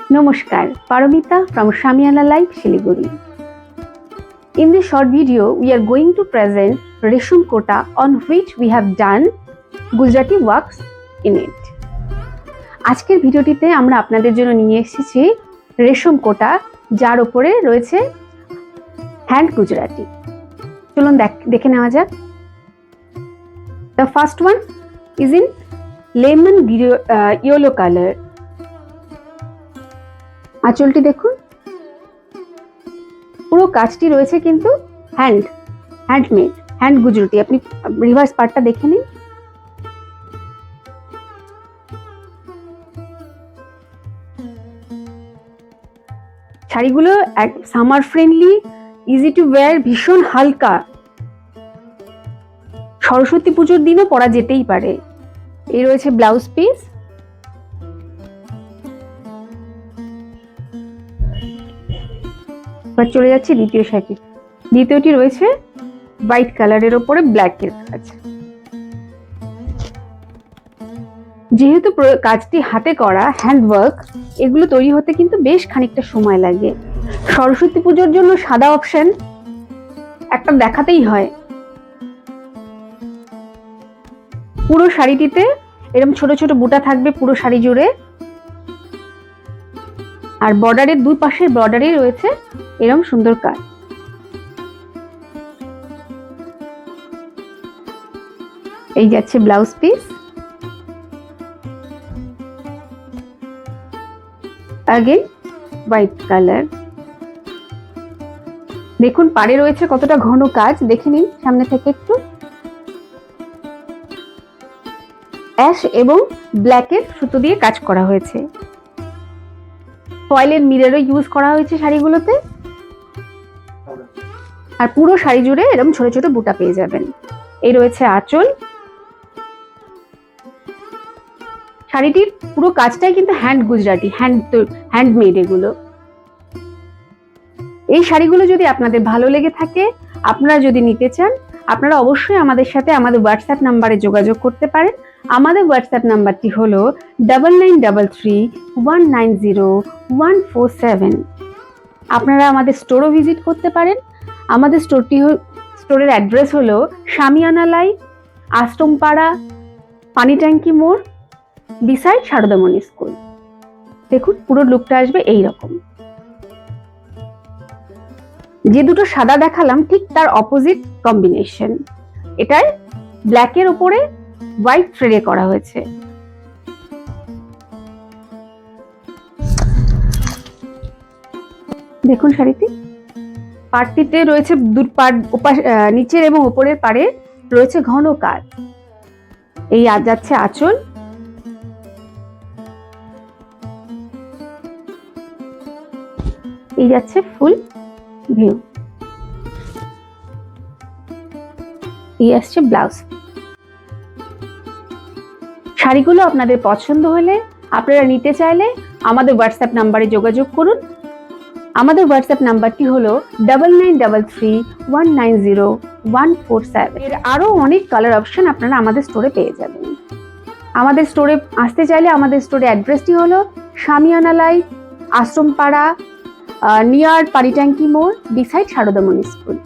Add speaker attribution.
Speaker 1: Namaskar, Paramita from Shamiana Life, Siliguri. In this short video, we are going to present Resham Kota on which we have done Gujarati works in it. আজকের ভিডিওটিতে আমরা আপনাদের জন্য নিয়ে এসেছি রেশম কোটা, যার উপরে রয়েছে হ্যান্ড গুজরাটি। চলুন দেখে নেওয়া যাক। The first one is in lemon yellow color. আঁচলটি দেখুন, পুরো কাজটি রয়েছে কিন্তু হ্যান্ডমেড, হ্যান্ড গুজরাটি। আপনি রিভার্স পার্টটা দেখে নিন। শাড়িগুলো summer friendly, easy to wire, ভীষণ হালকা, সরস্বতী পুজোর দিনও পরা যেতেই পারে। এই রয়েছে ব্লাউজ পিস। এবার চলে যাচ্ছে দ্বিতীয় শাড়ি। দ্বিতীয়টি রয়েছে হোয়াইট কালারের ওপরে ব্ল্যাকের কাজ। যেহেতু কাজটি হাতে করা, হ্যান্ডওয়ার্ক, এগুলো তৈরি হতে কিন্তু বেশ খানিকটা সময় লাগে। সরস্বতী পুজোর জন্য সাদা অপশন একটা দেখাতেই হয়। পুরো শাড়িটিতে এরকম ছোট ছোট বুটা থাকবে পুরো শাড়ি জুড়ে, আর বর্ডারের দুই পাশের বর্ডারে রয়েছে এরকম সুন্দর কাজ। এই যাচ্ছে blouse piece. Again white colour. দেখুন পাড়ে রয়েছে কতটা ঘন কাজ, দেখে নিন সামনে থেকে একটু। অ্যাশ এবং ব্ল্যাকের সুতো দিয়ে কাজ করা হয়েছে। ফয়েলের মিররও ইউজ করা হয়েছে শাড়িগুলোতে। আর পুরো শাড়ি জুড়ে এরকম ছোট ছোট বুটা পেয়ে যাবেন। এই রয়েছে আঁচল। শাড়িটির পুরো কাজটাই কিন্তু হ্যান্ড গুজরাটি, হ্যান্ডমেড এগুলো। এই শাড়িগুলো যদি আপনাদের ভালো লেগে থাকে, আপনারা যদি নিতে চান, আপনারা অবশ্যই আমাদের সাথে আমাদের হোয়াটসঅ্যাপ নাম্বারে যোগাযোগ করতে পারেন। আমাদের হোয়াটসঅ্যাপ নাম্বারটি হলো 9933190147। আপনারা আমাদের স্টোরও ভিজিট করতে পারেন। আমাদের স্টোরের অ্যাড্রেস হলো শামিয়ানা লাইফ, আশ্রমপাড়া, পানি ট্যাঙ্কি মোড়, বিসাইড সারদামণি স্কুল। দেখুন পুরো লুকটা আসবে এই রকম। যে দুটো সাদা দেখালাম ঠিক তার অপোজিট কম্বিনেশন। এটার ব্ল্যাকের উপরে হোয়াইট থ্রেডে করা হয়েছে। দেখুন শাড়িটি পাড়টিতে রয়েছে নিচের এবং উপরের পাড়ে রয়েছে ঘন কাজ। এই যাচ্ছে আঁচল। এই যাচ্ছে ফুল ভিউ। এই আসছে ব্লাউজ। শাড়িগুলো আপনাদের পছন্দ হলে, আপনারা নিতে চাইলে আমাদের হোয়াটসঅ্যাপ নাম্বারে যোগাযোগ করুন। আমাদের হোয়াটসঅ্যাপ নাম্বারটি হলো 9933190147। এর আরো অনেক কালার অপশন আপনারা আমাদের স্টোরে পেয়ে যাবেন। আমাদের স্টোরে আসতে চাইলে আমাদের স্টোরের অ্যাড্রেসটি হলো শামিয়ানা লাইফ, আশ্রমপাড়া, নিয়ার পানি ট্যাঙ্কি মোড়, বিসাইড সারদামণি স্কুল।